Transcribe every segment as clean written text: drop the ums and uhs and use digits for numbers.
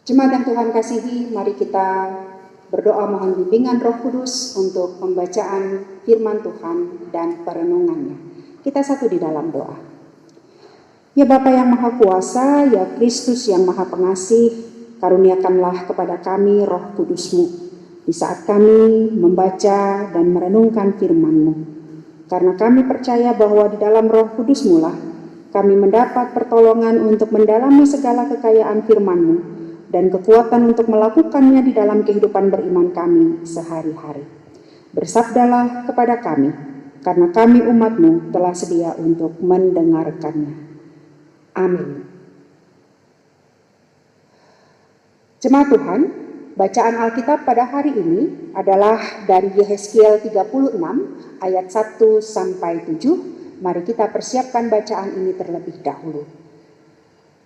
Jemaat yang Tuhan kasihi, mari kita berdoa mohon bimbingan Roh Kudus untuk pembacaan firman Tuhan dan perenungannya. Kita satu di dalam doa. Ya Bapa yang Maha Kuasa, ya Kristus yang Maha Pengasih, karuniakanlah kepada kami Roh Kudus-Mu di saat kami membaca dan merenungkan firman-Mu. Karena kami percaya bahwa di dalam Roh Kudus-Mu lah kami mendapat pertolongan untuk mendalami segala kekayaan firman-Mu dan kekuatan untuk melakukannya di dalam kehidupan beriman kami sehari-hari. Bersabdalah kepada kami, karena kami umat-Mu telah sedia untuk mendengarkannya. Amin. Jemaat Tuhan, bacaan Alkitab pada hari ini adalah dari Yehezkiel 36 ayat 1 sampai 7. Mari kita persiapkan bacaan ini terlebih dahulu.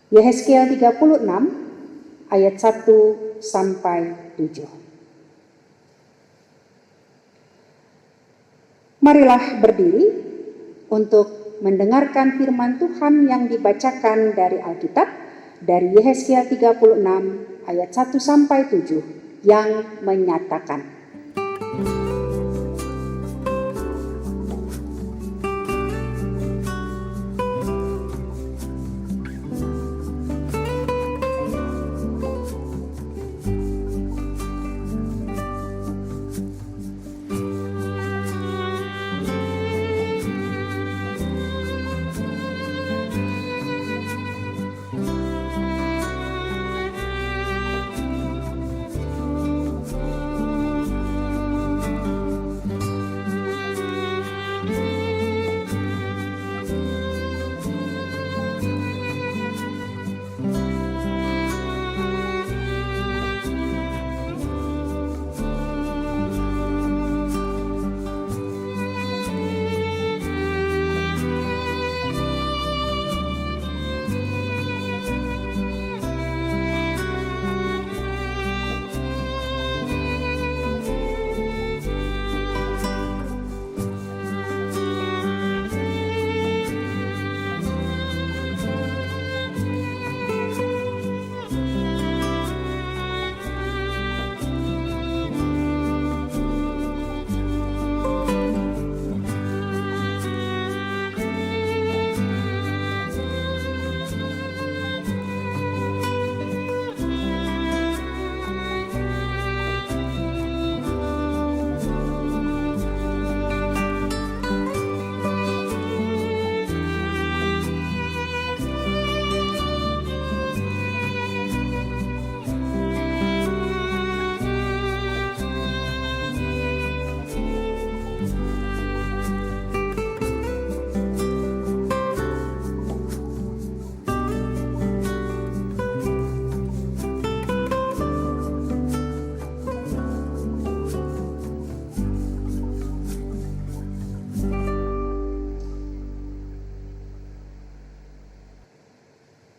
Yehezkiel 36 ayat 1 sampai 7. Marilah berdiri untuk mendengarkan firman Tuhan yang dibacakan dari Alkitab dari Yehezkiel 36 ayat 1 sampai 7 yang menyatakan,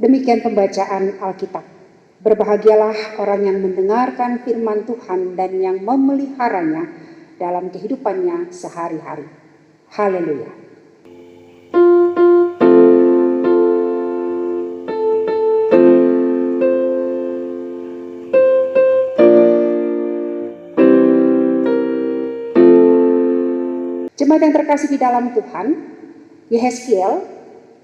demikian pembacaan Alkitab. Berbahagialah orang yang mendengarkan firman Tuhan dan yang memeliharanya dalam kehidupannya sehari-hari. Haleluya. Jemaat yang terkasih di dalam Tuhan, Yehezkiel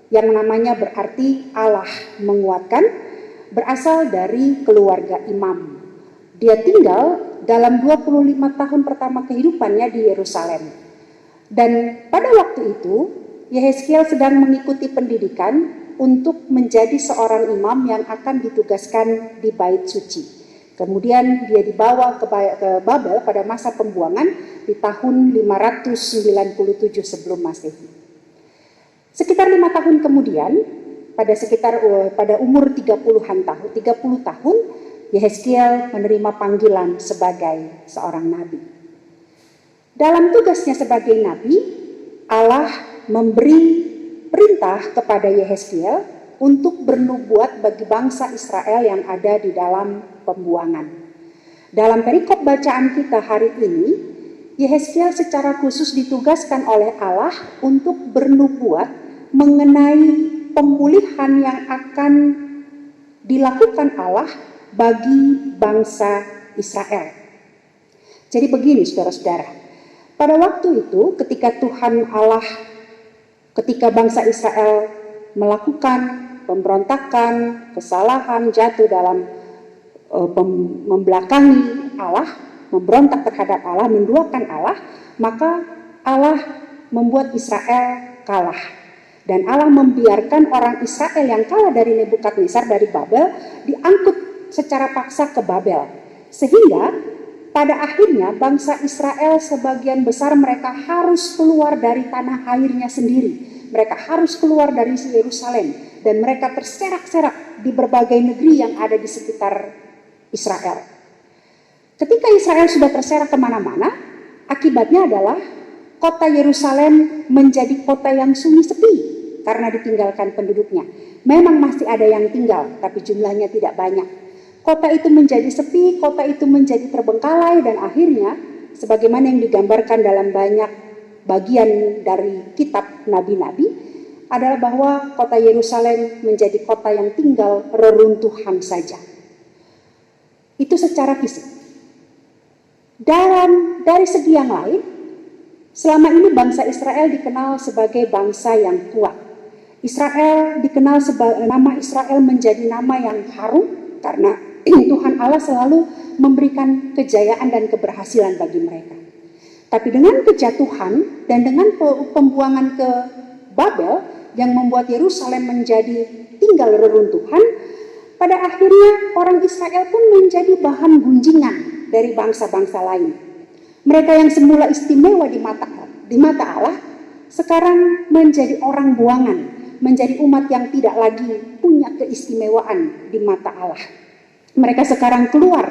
yang namanya berarti Allah menguatkan, berasal dari keluarga imam. Dia tinggal dalam 25 tahun pertama kehidupannya di Yerusalem. Dan pada waktu itu, Yehezkiel sedang mengikuti pendidikan untuk menjadi seorang imam yang akan ditugaskan di Bait Suci. Kemudian dia dibawa ke Babel pada masa pembuangan di tahun 597 sebelum Masehi. Sekitar 5 tahun kemudian, pada umur 30 tahun, Yehezkiel menerima panggilan sebagai seorang nabi. Dalam tugasnya sebagai nabi, Allah memberi perintah kepada Yehezkiel untuk bernubuat bagi bangsa Israel yang ada di dalam pembuangan. Dalam perikop bacaan kita hari ini, Yehezkiel secara khusus ditugaskan oleh Allah untuk bernubuat mengenai pemulihan yang akan dilakukan Allah bagi bangsa Israel. Jadi begini saudara-saudara, pada waktu itu ketika ketika bangsa Israel melakukan pemberontakan, kesalahan, jatuh dalam membelakangi Allah, memberontak terhadap Allah, menduakan Allah, maka Allah membuat Israel kalah. Dan Allah membiarkan orang Israel yang kalah dari Nebukadnezar dari Babel diangkut secara paksa ke Babel. Sehingga pada akhirnya bangsa Israel sebagian besar mereka harus keluar dari tanah airnya sendiri. Mereka harus keluar dari Yerusalem dan mereka terserak-serak di berbagai negeri yang ada di sekitar Israel. Ketika Israel sudah terserak kemana-mana, akibatnya adalah kota Yerusalem menjadi kota yang sunyi sepi karena ditinggalkan penduduknya. Memang masih ada yang tinggal, tapi jumlahnya tidak banyak. Kota itu menjadi sepi, kota itu menjadi terbengkalai, dan akhirnya sebagaimana yang digambarkan dalam banyak bagian dari kitab nabi-nabi adalah bahwa kota Yerusalem menjadi kota yang tinggal reruntuhan saja. Itu secara fisik. Dan dari segi yang lain, selama ini bangsa Israel dikenal sebagai bangsa yang kuat. Israel dikenal sebagai nama Israel menjadi nama yang harum karena Tuhan Allah selalu memberikan kejayaan dan keberhasilan bagi mereka. Tapi dengan kejatuhan dan dengan pembuangan ke Babel yang membuat Yerusalem menjadi tinggal reruntuhan, pada akhirnya orang Israel pun menjadi bahan gunjingan dari bangsa-bangsa lain. Mereka yang semula istimewa di mata Allah, sekarang menjadi orang buangan, menjadi umat yang tidak lagi punya keistimewaan di mata Allah. Mereka sekarang keluar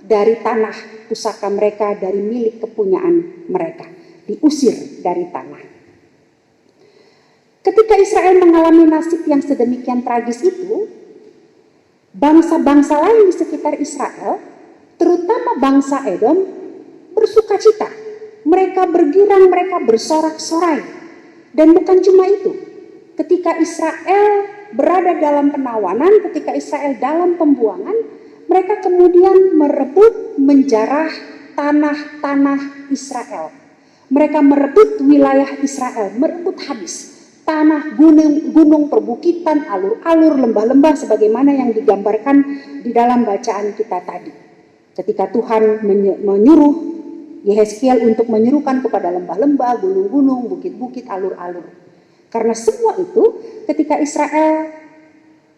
dari tanah pusaka mereka, dari milik kepunyaan mereka, diusir dari tanah. Ketika Israel mengalami nasib yang sedemikian tragis itu, bangsa-bangsa lain di sekitar Israel, terutama bangsa Edom, bersuka cita. Mereka bergirang, mereka bersorak-sorai. Dan bukan cuma itu, ketika Israel berada dalam penawanan, ketika Israel dalam pembuangan, mereka kemudian merebut, menjarah tanah-tanah Israel. Mereka merebut wilayah Israel, merebut habis tanah, gunung, perbukitan, alur-alur, lembah-lembah sebagaimana yang digambarkan di dalam bacaan kita tadi. Ketika Tuhan menyuruh Yehezkiel untuk menyerukan kepada lembah-lembah, gunung-gunung, bukit-bukit, alur-alur. Karena semua itu ketika Israel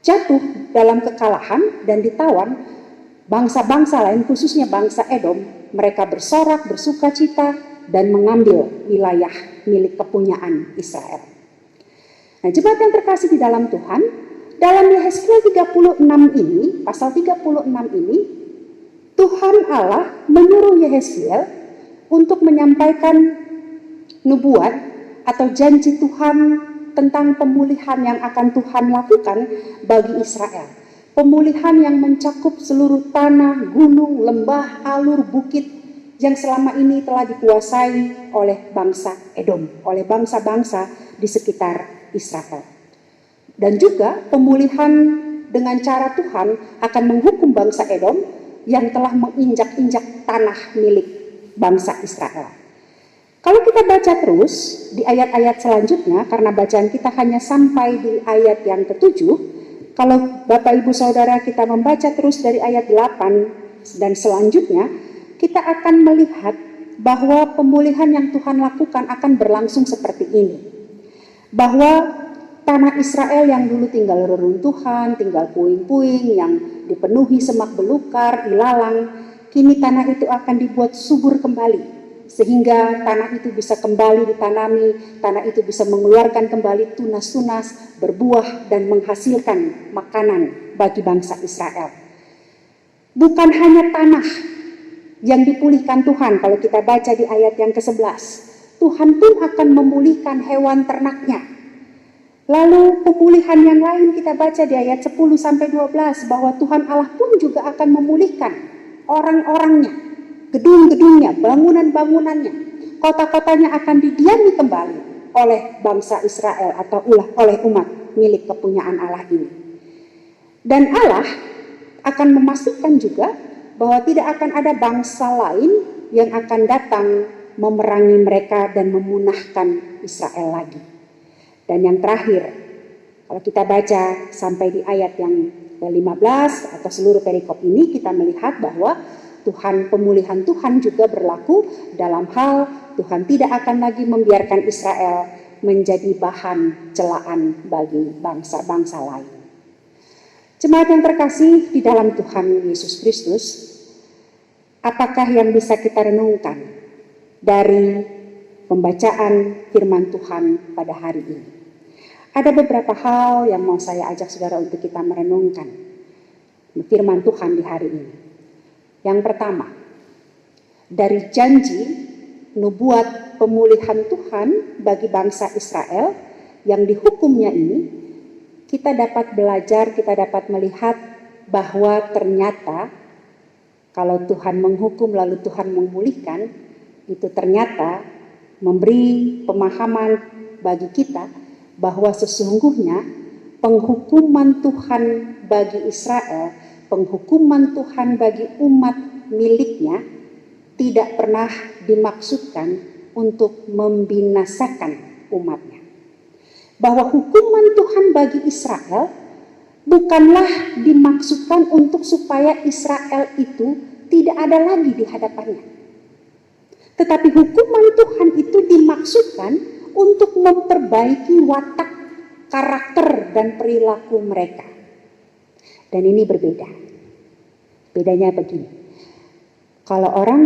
jatuh dalam kekalahan dan ditawan, bangsa-bangsa lain khususnya bangsa Edom, mereka bersorak, bersuka cita dan mengambil wilayah milik kepunyaan Israel. Nah, jemaat yang terkasih di dalam Tuhan, dalam Yehezkiel 36 ini, pasal 36 ini, Tuhan Allah menyuruh Yehezkiel untuk menyampaikan nubuat atau janji Tuhan tentang pemulihan yang akan Tuhan lakukan bagi Israel. Pemulihan yang mencakup seluruh tanah, gunung, lembah, alur, bukit yang selama ini telah dikuasai oleh bangsa Edom, oleh bangsa-bangsa di sekitar Israel. Dan juga pemulihan dengan cara Tuhan akan menghukum bangsa Edom yang telah menginjak-injak tanah milik bangsa Israel. Kalau kita baca terus di ayat-ayat selanjutnya, karena bacaan kita hanya sampai di ayat yang ke-7, kalau Bapak Ibu Saudara kita membaca terus dari ayat 8 dan selanjutnya, kita akan melihat bahwa pemulihan yang Tuhan lakukan akan berlangsung seperti ini. Bahwa tanah Israel yang dulu tinggal reruntuhan, tinggal puing-puing yang dipenuhi semak belukar, ilalang, kini tanah itu akan dibuat subur kembali. Sehingga tanah itu bisa kembali ditanami, tanah itu bisa mengeluarkan kembali tunas-tunas, berbuah dan menghasilkan makanan bagi bangsa Israel. Bukan hanya tanah yang dipulihkan Tuhan, kalau kita baca di ayat yang ke-11, Tuhan pun akan memulihkan hewan ternaknya. Lalu pemulihan yang lain kita baca di ayat 10-12 bahwa Tuhan Allah pun juga akan memulihkan orang-orangnya, gedung-gedungnya, bangunan-bangunannya, kota-kotanya akan didiami kembali oleh bangsa Israel atau oleh umat milik kepunyaan Allah ini. Dan Allah akan memastikan juga bahwa tidak akan ada bangsa lain yang akan datang memerangi mereka dan memunahkan Israel lagi. Dan yang terakhir, kalau kita baca sampai di ayat yang ke-15 atau seluruh perikop ini, kita melihat bahwa pemulihan Tuhan juga berlaku dalam hal Tuhan tidak akan lagi membiarkan Israel menjadi bahan celaan bagi bangsa-bangsa lain. Jemaat yang terkasih di dalam Tuhan Yesus Kristus, apakah yang bisa kita renungkan dari pembacaan firman Tuhan pada hari ini? Ada beberapa hal yang mau saya ajak saudara untuk kita merenungkan firman Tuhan di hari ini. Yang pertama, dari janji nubuat pemulihan Tuhan bagi bangsa Israel yang dihukumnya ini, kita dapat belajar, kita dapat melihat bahwa ternyata kalau Tuhan menghukum lalu Tuhan memulihkan, itu ternyata memberi pemahaman bagi kita bahwa sesungguhnya penghukuman Tuhan bagi Israel, penghukuman Tuhan bagi umat miliknya tidak pernah dimaksudkan untuk membinasakan umatnya. Bahwa hukuman Tuhan bagi Israel bukanlah dimaksudkan untuk supaya Israel itu tidak ada lagi di hadapannya. Tetapi hukuman Tuhan itu dimaksudkan untuk memperbaiki watak, karakter, dan perilaku mereka. Dan ini berbeda. Bedanya begini. Kalau orang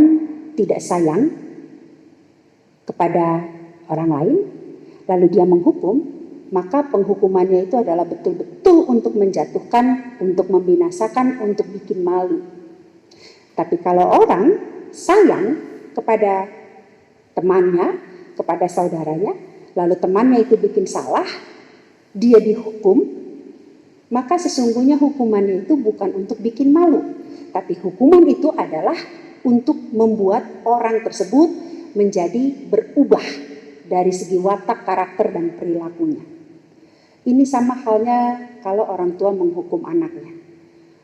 tidak sayang kepada orang lain, lalu dia menghukum, maka penghukumannya itu adalah betul-betul untuk menjatuhkan, untuk membinasakan, untuk bikin malu. Tapi kalau orang sayang kepada temannya, kepada saudaranya, lalu temannya itu bikin salah, dia dihukum, maka sesungguhnya hukumannya itu bukan untuk bikin malu, tapi hukuman itu adalah untuk membuat orang tersebut menjadi berubah dari segi watak, karakter, dan perilakunya. Ini sama halnya kalau orang tua menghukum anaknya.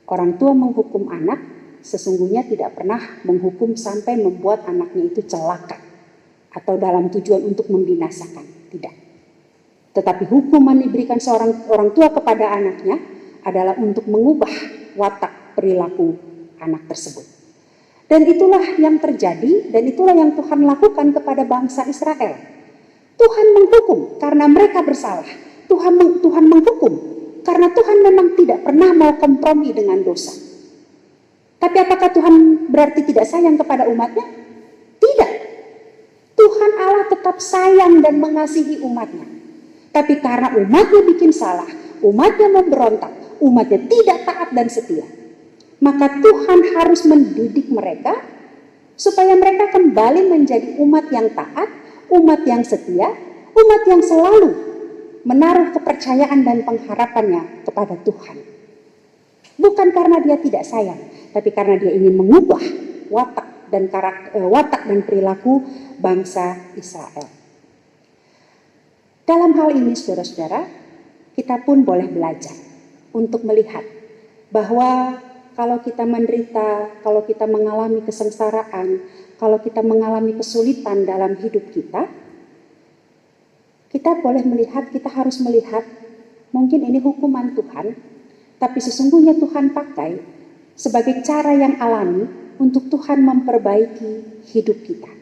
Orang tua menghukum anak sesungguhnya tidak pernah menghukum sampai membuat anaknya itu celaka atau dalam tujuan untuk membinasakan, tidak. Tetapi hukuman diberikan seorang orang tua kepada anaknya adalah untuk mengubah watak perilaku anak tersebut. Dan itulah yang terjadi, dan itulah yang Tuhan lakukan kepada bangsa Israel. Tuhan menghukum karena mereka bersalah. Tuhan menghukum karena Tuhan memang tidak pernah mau kompromi dengan dosa. Tapi apakah Tuhan berarti tidak sayang kepada umatnya? Tidak. Tuhan Allah tetap sayang dan mengasihi umatnya. Tapi karena umatnya bikin salah, umatnya memberontak, umatnya tidak taat dan setia, maka Tuhan harus mendidik mereka supaya mereka kembali menjadi umat yang taat, umat yang setia, umat yang selalu menaruh kepercayaan dan pengharapannya kepada Tuhan. Bukan karena dia tidak sayang, tapi karena dia ingin mengubah watak dan perilaku bangsa Israel. Dalam hal ini, saudara-saudara, kita pun boleh belajar untuk melihat bahwa kalau kita menderita, kalau kita mengalami kesengsaraan, kalau kita mengalami kesulitan dalam hidup kita boleh melihat, kita harus melihat, mungkin ini hukuman Tuhan, tapi sesungguhnya Tuhan pakai sebagai cara yang alami untuk Tuhan memperbaiki hidup kita.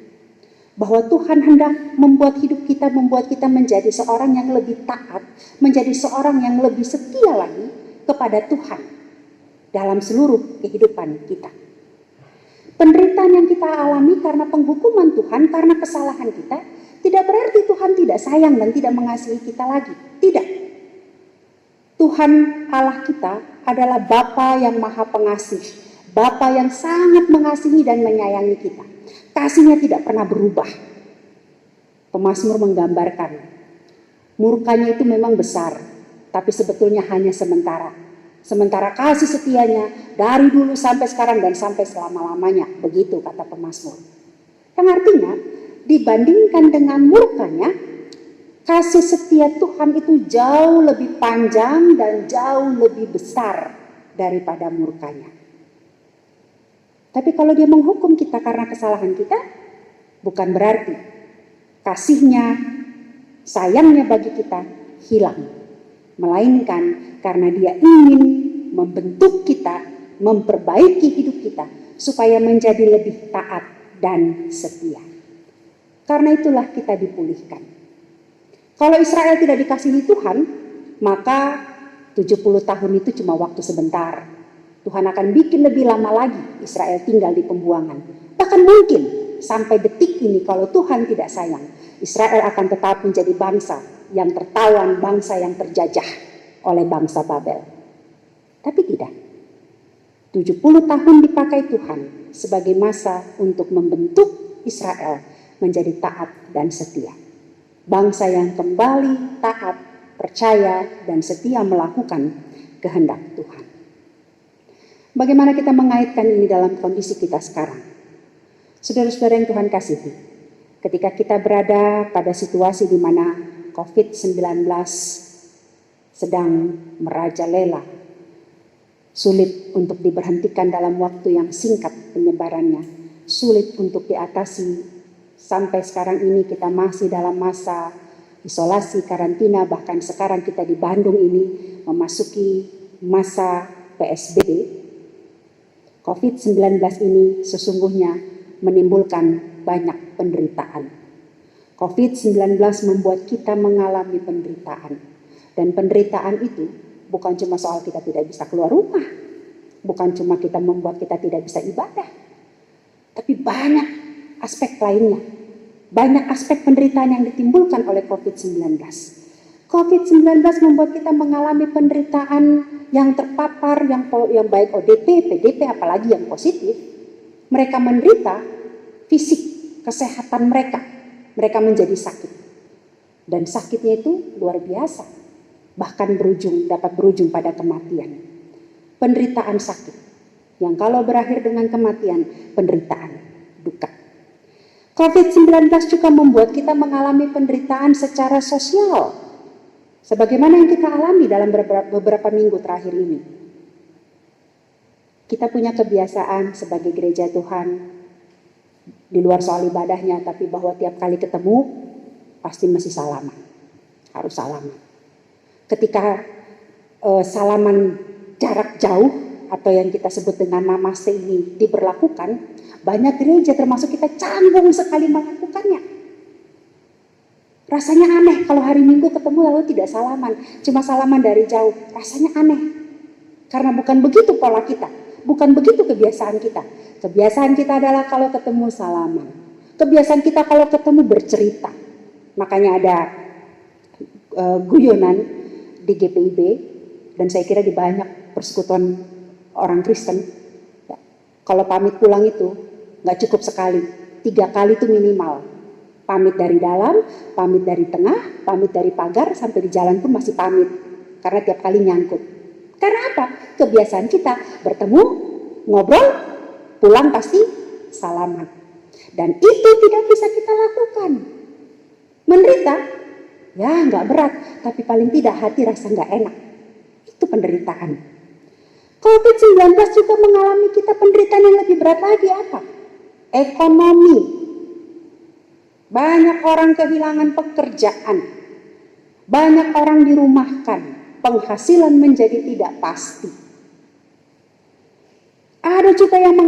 Bahwa Tuhan hendak membuat kita menjadi seorang yang lebih taat, menjadi seorang yang lebih setia lagi kepada Tuhan dalam seluruh kehidupan kita. Penderitaan yang kita alami karena penghukuman Tuhan, karena kesalahan kita, tidak berarti Tuhan tidak sayang dan tidak mengasihi kita lagi. Tidak. Tuhan Allah kita adalah Bapa yang Maha Pengasih, Bapa yang sangat mengasihi dan menyayangi kita. Kasihnya tidak pernah berubah. Pemazmur menggambarkan, murkanya itu memang besar, tapi sebetulnya hanya sementara. Sementara kasih setianya dari dulu sampai sekarang dan sampai selama-lamanya. Begitu kata pemazmur. Yang artinya, dibandingkan dengan murkanya, kasih setia Tuhan itu jauh lebih panjang dan jauh lebih besar daripada murkanya. Tapi kalau dia menghukum kita karena kesalahan kita, bukan berarti kasihnya, sayangnya bagi kita hilang. Melainkan karena dia ingin membentuk kita, memperbaiki hidup kita, supaya menjadi lebih taat dan setia. Karena itulah kita dipulihkan. Kalau Israel tidak dikasihi Tuhan, maka 70 tahun itu cuma waktu sebentar. Tuhan akan bikin lebih lama lagi Israel tinggal di pembuangan. Bahkan mungkin sampai detik ini kalau Tuhan tidak sayang, Israel akan tetap menjadi bangsa yang tertawan, bangsa yang terjajah oleh bangsa Babel. Tapi tidak. 70 tahun dipakai Tuhan sebagai masa untuk membentuk Israel menjadi taat dan setia. Bangsa yang kembali taat, percaya, dan setia melakukan kehendak Tuhan. Bagaimana kita mengaitkan ini dalam kondisi kita sekarang? Saudara-saudara yang Tuhan kasihi, ketika kita berada pada situasi di mana COVID-19 sedang merajalela, sulit untuk diberhentikan dalam waktu yang singkat penyebarannya, sulit untuk diatasi. Sampai sekarang ini kita masih dalam masa isolasi, karantina, bahkan sekarang kita di Bandung ini memasuki masa PSBB. COVID-19 ini sesungguhnya menimbulkan banyak penderitaan. COVID-19 membuat kita mengalami penderitaan. Dan penderitaan itu bukan cuma soal kita tidak bisa keluar rumah, bukan cuma kita membuat kita tidak bisa ibadah, tapi banyak aspek lainnya, banyak aspek penderitaan yang ditimbulkan oleh COVID-19. COVID-19 membuat kita mengalami penderitaan yang terpapar, yang baik ODP, PDP, apalagi yang positif. Mereka menderita fisik, kesehatan mereka menjadi sakit. Dan sakitnya itu luar biasa, bahkan dapat berujung pada kematian. Penderitaan sakit, yang kalau berakhir dengan kematian, penderitaan, duka. COVID-19 juga membuat kita mengalami penderitaan secara sosial, sebagaimana yang kita alami dalam beberapa minggu terakhir ini. Kita punya kebiasaan sebagai gereja Tuhan, di luar soal ibadahnya, tapi bahwa tiap kali ketemu, pasti mesti salaman. Harus salaman. Ketika salaman jarak jauh, atau yang kita sebut dengan namaste ini diberlakukan, banyak gereja termasuk kita canggung sekali melakukannya. Rasanya aneh kalau hari Minggu ketemu lalu tidak salaman, cuma salaman dari jauh. Rasanya aneh, karena bukan begitu pola kita, bukan begitu kebiasaan kita. Kebiasaan kita adalah kalau ketemu salaman. Kebiasaan kita kalau ketemu bercerita. Makanya ada guyonan di GPIB, dan saya kira di banyak persekutuan orang Kristen, kalau pamit pulang itu nggak cukup sekali, 3 kali itu minimal. Pamit dari dalam, pamit dari tengah, pamit dari pagar, sampai di jalan pun masih pamit. Karena tiap kali nyangkut. Karena apa? Kebiasaan kita bertemu, ngobrol, pulang pasti salaman. Dan itu tidak bisa kita lakukan. Menderita? Ya nggak berat, tapi paling tidak hati rasa nggak enak. Itu penderitaan. COVID-19 juga mengalami kita penderitaan yang lebih berat lagi, apa? Ekonomi. Banyak orang kehilangan pekerjaan. Banyak orang dirumahkan. Penghasilan menjadi tidak pasti. Ada juga yang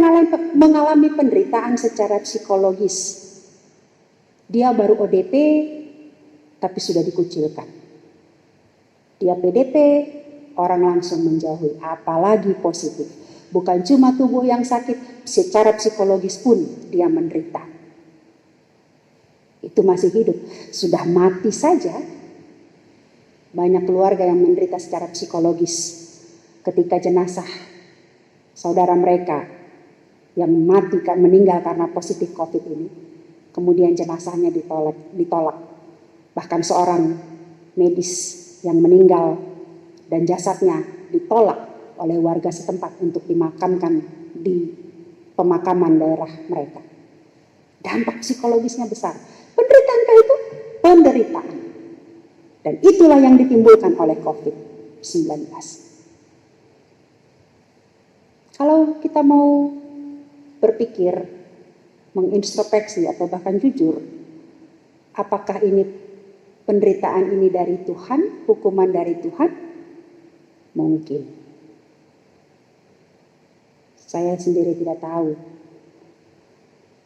mengalami penderitaan secara psikologis. Dia baru ODP, tapi sudah dikucilkan. Dia PDP, orang langsung menjauhi, apalagi positif. Bukan cuma tubuh yang sakit, secara psikologis pun dia menderita. Itu masih hidup, sudah mati saja. Banyak keluarga yang menderita secara psikologis ketika jenazah saudara mereka yang mati, meninggal karena positif COVID ini, kemudian jenazahnya ditolak. Bahkan seorang medis yang meninggal dan jasadnya ditolak oleh warga setempat untuk dimakamkan di pemakaman daerah mereka. Dampak psikologisnya besar. Penderitaan itu penderitaan. Dan itulah yang ditimbulkan oleh COVID-19. Kalau kita mau berpikir, mengintrospeksi atau bahkan jujur, apakah ini penderitaan ini dari Tuhan, hukuman dari Tuhan? Mungkin. Saya sendiri tidak tahu,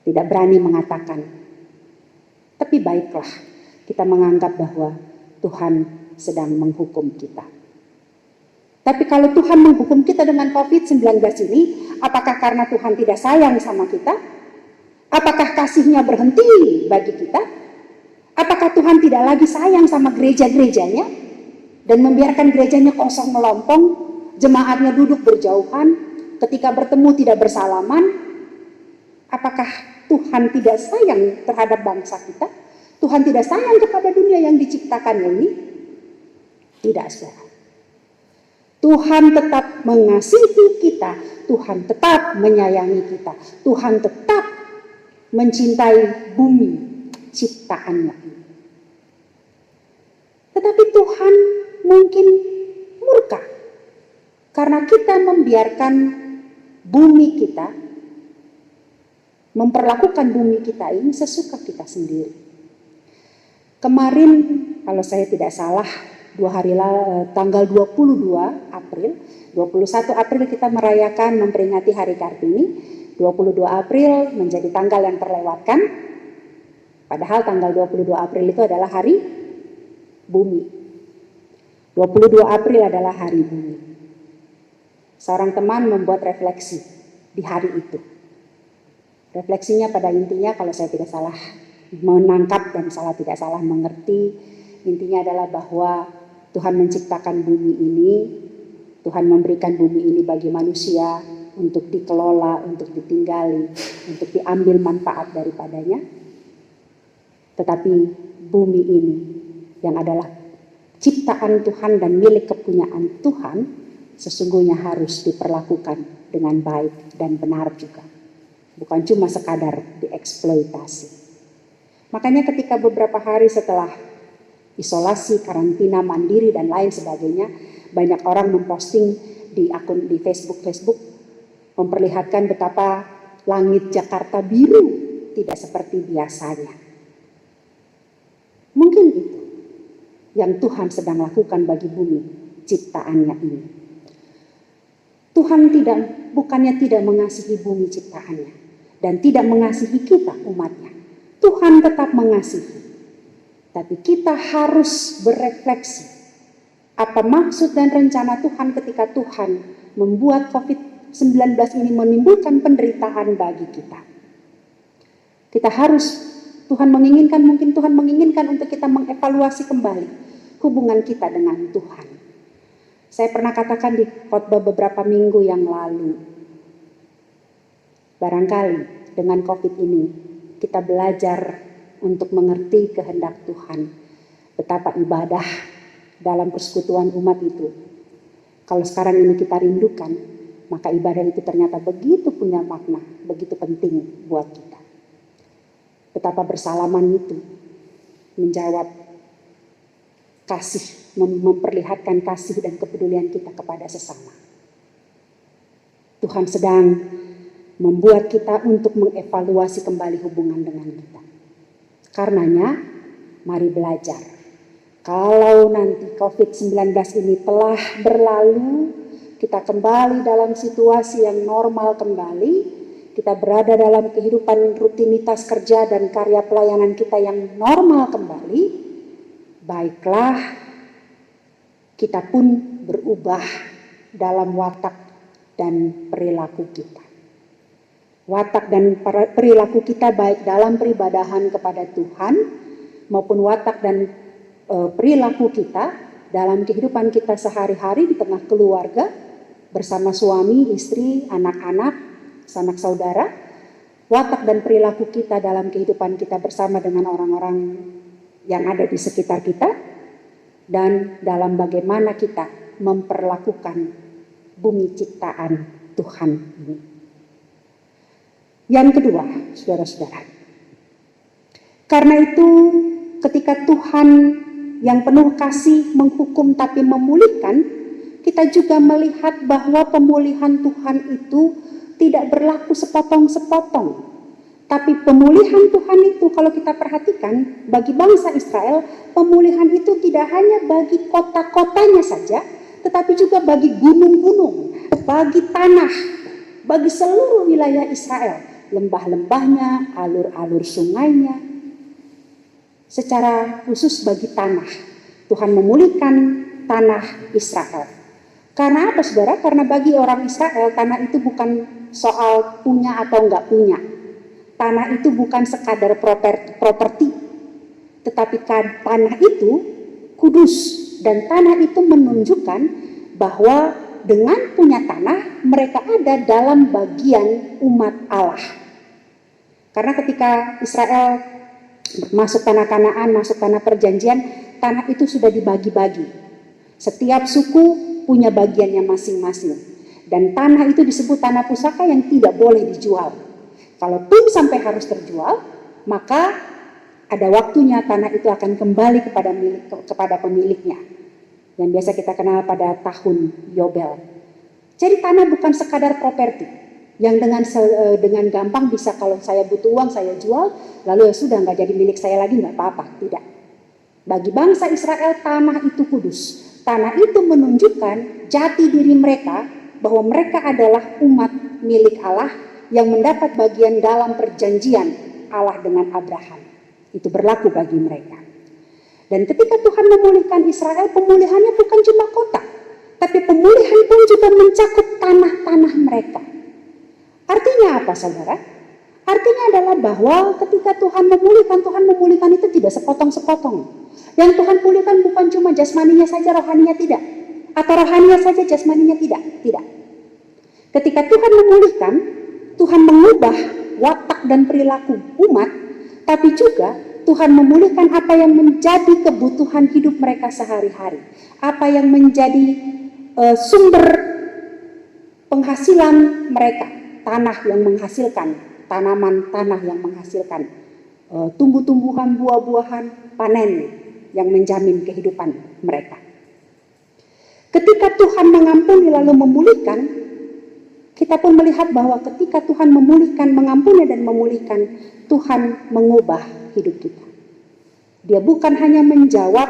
tidak berani mengatakan. Tapi baiklah, kita menganggap bahwa Tuhan sedang menghukum kita. Tapi kalau Tuhan menghukum kita dengan COVID-19 ini, apakah karena Tuhan tidak sayang sama kita? Apakah kasih-Nya berhenti bagi kita? Apakah Tuhan tidak lagi sayang sama gereja-gerejanya dan membiarkan gerejanya kosong melompong, jemaatnya duduk berjauhan, ketika bertemu tidak bersalaman? Apakah Tuhan tidak sayang terhadap bangsa kita? Tuhan tidak sayang kepada dunia yang diciptakannya ini? Tidak, saudara. Tuhan tetap mengasihi kita, Tuhan tetap menyayangi kita, Tuhan tetap mencintai bumi ciptaannya ini. Tetapi Tuhan mungkin murka karena kita membiarkan bumi kita, memperlakukan bumi kita ini sesuka kita sendiri. Kemarin kalau saya tidak salah, tanggal 22 April, 21 April kita merayakan memperingati Hari Kartini, 22 April menjadi tanggal yang terlewatkan, padahal tanggal 22 April itu adalah Hari Bumi. 22 April adalah Hari Bumi. Seorang teman membuat refleksi di hari itu. Refleksinya pada intinya, kalau saya tidak salah menangkap dan tidak salah mengerti, intinya adalah bahwa Tuhan menciptakan bumi ini, Tuhan memberikan bumi ini bagi manusia untuk dikelola, untuk ditinggali, untuk diambil manfaat daripadanya. Tetapi bumi ini yang adalah ciptaan Tuhan dan milik kepunyaan Tuhan, sesungguhnya harus diperlakukan dengan baik dan benar juga. Bukan cuma sekadar dieksploitasi. Makanya ketika beberapa hari setelah isolasi, karantina, mandiri, dan lain sebagainya, banyak orang memposting di akun di Facebook memperlihatkan betapa langit Jakarta biru, tidak seperti biasanya. Mungkin itu yang Tuhan sedang lakukan bagi bumi ciptaannya ini. Tuhan bukannya tidak mengasihi bumi ciptaannya dan tidak mengasihi kita umatnya. Tuhan tetap mengasihi. Tapi kita harus berefleksi apa maksud dan rencana Tuhan ketika Tuhan membuat COVID-19 ini menimbulkan penderitaan bagi kita. Mungkin Tuhan menginginkan untuk kita mengevaluasi kembali hubungan kita dengan Tuhan. Saya pernah katakan di khotbah beberapa minggu yang lalu, barangkali dengan COVID ini kita belajar untuk mengerti kehendak Tuhan, betapa ibadah dalam persekutuan umat itu, kalau sekarang ini kita rindukan, maka ibadah itu ternyata begitu punya makna, begitu penting buat kita. Betapa bersalaman itu menjawab kasih, memperlihatkan kasih dan kepedulian kita kepada sesama. Tuhan sedang membuat kita untuk mengevaluasi kembali hubungan dengan kita. Karenanya, mari belajar. Kalau nanti COVID-19 ini telah berlalu, kita kembali dalam situasi yang normal kembali, kita berada dalam kehidupan rutinitas kerja dan karya pelayanan kita yang normal kembali, baiklah kita pun berubah dalam watak dan perilaku kita. Watak dan perilaku kita baik dalam peribadahan kepada Tuhan maupun watak dan perilaku kita dalam kehidupan kita sehari-hari di tengah keluarga bersama suami, istri, anak-anak, sanak saudara. Watak dan perilaku kita dalam kehidupan kita bersama dengan orang-orang yang ada di sekitar kita dan dalam bagaimana kita memperlakukan bumi ciptaan Tuhan ini. Yang kedua, saudara-saudara, karena itu ketika Tuhan yang penuh kasih menghukum tapi memulihkan, kita kita juga melihat bahwa pemulihan Tuhan itu tidak berlaku sepotong-sepotong. Tapi pemulihan Tuhan itu kalau kita perhatikan bagi bangsa Israel, pemulihan itu tidak hanya bagi kota-kotanya saja, tetapi juga bagi gunung-gunung, bagi tanah, bagi seluruh wilayah Israel, lembah-lembahnya, alur-alur sungainya. Secara khusus bagi tanah, Tuhan memulihkan tanah Israel. Karena apa saudara? Karena bagi orang Israel, tanah itu bukan soal punya atau enggak punya. Tanah itu bukan sekadar properti, tetapi tanah itu kudus, dan tanah itu menunjukkan bahwa dengan punya tanah mereka ada dalam bagian umat Allah. Karena ketika Israel masuk tanah Kanaan, masuk tanah perjanjian, tanah itu sudah dibagi-bagi. Setiap suku punya bagiannya masing-masing, dan tanah itu disebut tanah pusaka yang tidak boleh dijual. Kalaupun sampai harus terjual, maka ada waktunya tanah itu akan kembali kepada pemiliknya, yang biasa kita kenal pada tahun Yobel. Jadi tanah bukan sekadar properti yang dengan gampang bisa, kalau saya butuh uang saya jual, lalu ya sudah nggak jadi milik saya lagi, nggak apa-apa. Tidak. Bagi bangsa Israel tanah itu kudus. Tanah itu menunjukkan jati diri mereka bahwa mereka adalah umat milik Allah yang mendapat bagian dalam perjanjian Allah dengan Abraham. Itu berlaku bagi mereka. Dan ketika Tuhan memulihkan Israel, pemulihannya bukan cuma kota, tapi pemulihan pun juga mencakup tanah-tanah mereka. Artinya apa saudara? Artinya adalah bahwa ketika Tuhan memulihkan itu tidak sepotong-sepotong. Yang Tuhan pulihkan bukan cuma jasmaninya saja, rohaninya tidak. Atau rohaninya saja, jasmaninya tidak. Tidak. Ketika Tuhan memulihkan, Tuhan mengubah watak dan perilaku umat, tapi juga Tuhan memulihkan apa yang menjadi kebutuhan hidup mereka sehari-hari. Apa yang menjadi sumber penghasilan mereka. Tanah yang menghasilkan, tanaman tanah yang menghasilkan tumbuh-tumbuhan, buah-buahan, panen yang menjamin kehidupan mereka. Ketika Tuhan mengampuni lalu memulihkan, kita pun melihat bahwa ketika Tuhan memulihkan, mengampuni dan memulihkan, Tuhan mengubah hidup kita. Dia bukan hanya menjawab,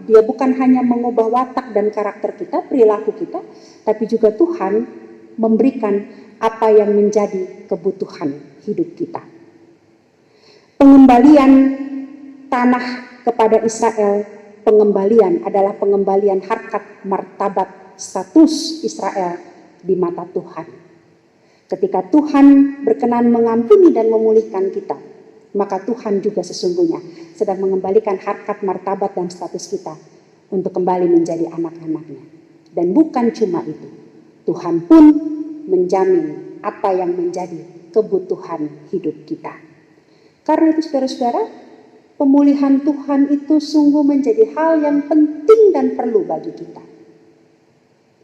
dia bukan hanya mengubah watak dan karakter kita, perilaku kita, tapi juga Tuhan memberikan apa yang menjadi kebutuhan hidup kita. Pengembalian tanah kepada Israel, pengembalian adalah pengembalian harkat, martabat, status Israel di mata Tuhan. Ketika Tuhan berkenan mengampuni dan memulihkan kita, maka Tuhan juga sesungguhnya sedang mengembalikan harkat, martabat, dan status kita untuk kembali menjadi anak-anaknya. Dan bukan cuma itu, Tuhan pun menjamin apa yang menjadi kebutuhan hidup kita. Karena itu saudara-saudara, pemulihan Tuhan itu sungguh menjadi hal yang penting dan perlu bagi kita.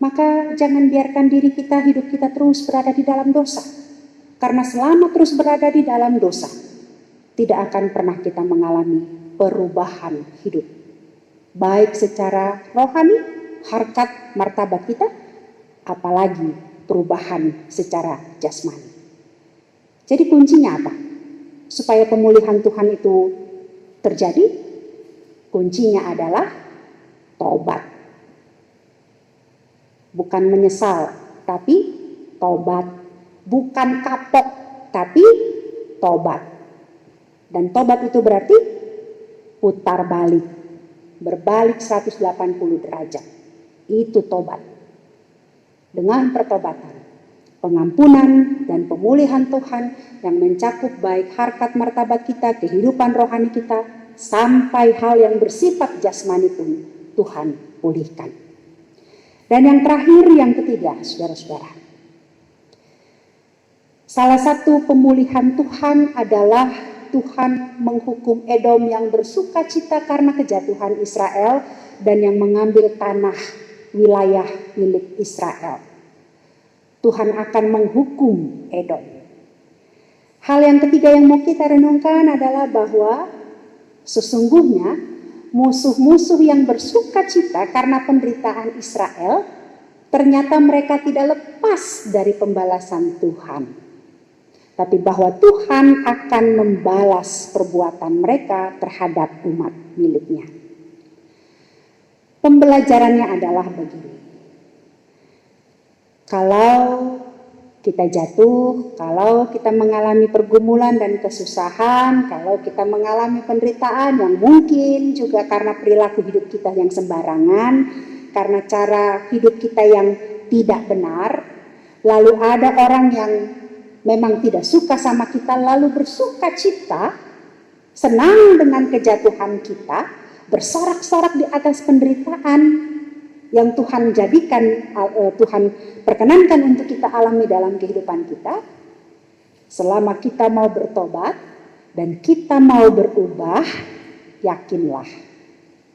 Maka jangan biarkan diri kita, hidup kita terus berada di dalam dosa. Karena selama terus berada di dalam dosa, tidak akan pernah kita mengalami perubahan hidup. Baik secara rohani, harkat, martabat kita, apalagi perubahan secara jasmani. Jadi kuncinya apa? Supaya pemulihan Tuhan itu terjadi, kuncinya adalah tobat. Bukan menyesal, tapi tobat. Bukan kapok, tapi tobat. Dan tobat itu berarti putar balik. Berbalik 180 derajat. Itu tobat. Dengan pertobatan, pengampunan dan pemulihan Tuhan yang mencakup baik harkat martabat kita, kehidupan rohani kita, sampai hal yang bersifat jasmani pun Tuhan pulihkan. Dan yang terakhir, yang ketiga, saudara-saudara. Salah satu pemulihan Tuhan adalah Tuhan menghukum Edom yang bersuka cita karena kejatuhan Israel dan yang mengambil tanah wilayah milik Israel. Tuhan akan menghukum Edom. Hal yang ketiga yang mau kita renungkan adalah bahwa sesungguhnya musuh-musuh yang bersuka cita karena penderitaan Israel ternyata mereka tidak lepas dari pembalasan Tuhan. Tapi bahwa Tuhan akan membalas perbuatan mereka terhadap umat miliknya. Pembelajarannya adalah begini. Kalau kita jatuh, kalau kita mengalami pergumulan dan kesusahan, kalau kita mengalami penderitaan yang mungkin juga karena perilaku hidup kita yang sembarangan, karena cara hidup kita yang tidak benar, lalu ada orang yang memang tidak suka sama kita, lalu bersuka cita, senang dengan kejatuhan kita, bersorak-sorak di atas penderitaan yang Tuhan jadikan, Tuhan perkenankan untuk kita alami dalam kehidupan kita. Selama kita mau bertobat dan kita mau berubah, yakinlah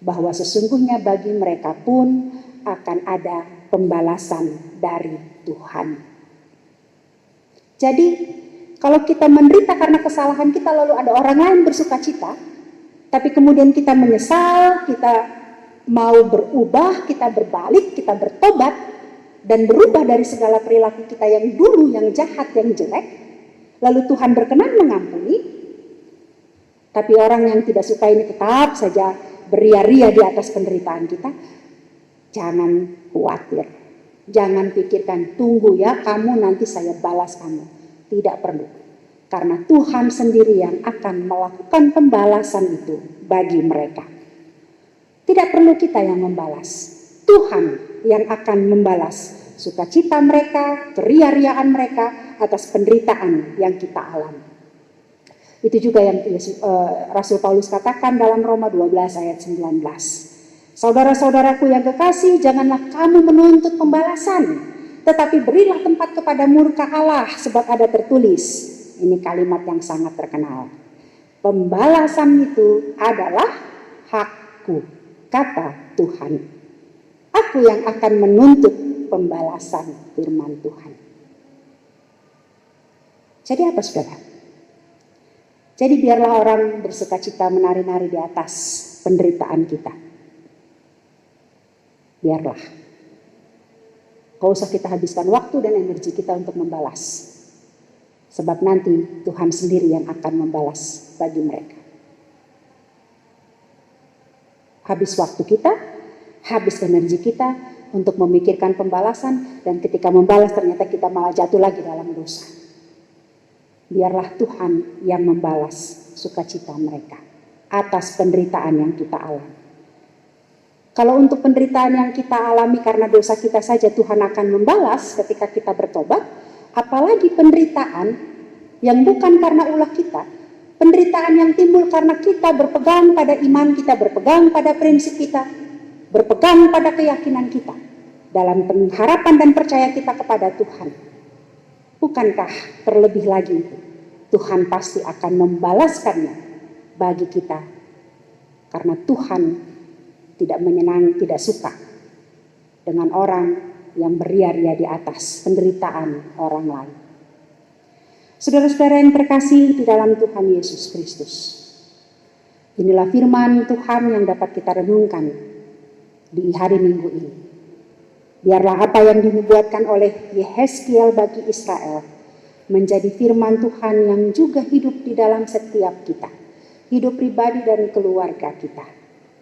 bahwa sesungguhnya bagi mereka pun akan ada pembalasan dari Tuhan. Jadi kalau kita menderita karena kesalahan kita, lalu ada orang lain bersuka cita, tapi kemudian kita menyesal, kita mau berubah, kita berbalik, kita bertobat, dan berubah dari segala perilaku kita yang dulu, yang jahat, yang jelek, lalu Tuhan berkenan mengampuni, tapi orang yang tidak suka ini tetap saja beria-ria di atas penderitaan kita, jangan khawatir, jangan pikirkan, tunggu ya kamu nanti saya balas kamu, tidak perlu, karena Tuhan sendiri yang akan melakukan pembalasan itu bagi mereka. Tidak perlu kita yang membalas, Tuhan yang akan membalas sukacita mereka, keria-riaan mereka atas penderitaan yang kita alami. Itu juga yang Rasul Paulus katakan dalam Roma 12 ayat 19. Saudara-saudaraku yang kekasih, janganlah kamu menuntut pembalasan, tetapi berilah tempat kepada murka Allah, sebab ada tertulis. Ini kalimat yang sangat terkenal. Pembalasan itu adalah hakku, kata Tuhan. Aku yang akan menuntut pembalasan, firman Tuhan. Jadi apa saudara? Jadi biarlah orang bersukacita menari-nari di atas penderitaan kita. Biarlah. Gak usah kita habiskan waktu dan energi kita untuk membalas. Sebab nanti Tuhan sendiri yang akan membalas bagi mereka. Habis waktu kita, habis energi kita untuk memikirkan pembalasan, dan ketika membalas ternyata kita malah jatuh lagi dalam dosa. Biarlah Tuhan yang membalas sukacita mereka atas penderitaan yang kita alami. Kalau untuk penderitaan yang kita alami karena dosa kita saja Tuhan akan membalas ketika kita bertobat, apalagi penderitaan yang bukan karena ulah kita, penderitaan yang timbul karena kita berpegang pada iman kita, berpegang pada prinsip kita, berpegang pada keyakinan kita, dalam pengharapan dan percaya kita kepada Tuhan. Bukankah terlebih lagi itu, Tuhan pasti akan membalaskannya bagi kita. Karena Tuhan tidak suka dengan orang yang beria-ria di atas penderitaan orang lain. Saudara-saudara yang terkasih di dalam Tuhan Yesus Kristus, inilah firman Tuhan yang dapat kita renungkan di hari Minggu ini. Biarlah apa yang dinubuatkan oleh Yehezkiel bagi Israel menjadi firman Tuhan yang juga hidup di dalam setiap kita, hidup pribadi dan keluarga kita,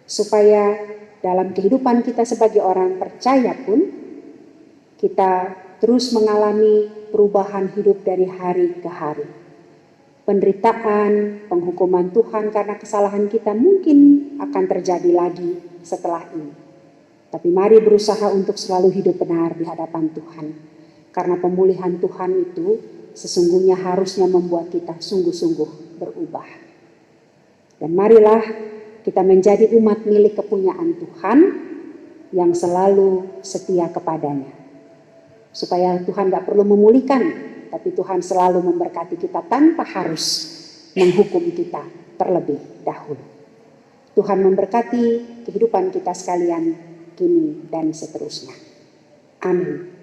supaya dalam kehidupan kita sebagai orang percaya pun kita terus mengalami perubahan hidup dari hari ke hari. Penderitaan, penghukuman Tuhan karena kesalahan kita mungkin akan terjadi lagi setelah ini. Tapi mari berusaha untuk selalu hidup benar di hadapan Tuhan. Karena pemulihan Tuhan itu sesungguhnya harusnya membuat kita sungguh-sungguh berubah. Dan marilah kita menjadi umat milik kepunyaan Tuhan yang selalu setia kepadanya. Supaya Tuhan gak perlu memulihkan, tapi Tuhan selalu memberkati kita tanpa harus menghukum kita terlebih dahulu. Tuhan memberkati kehidupan kita sekalian kini dan seterusnya. Amin.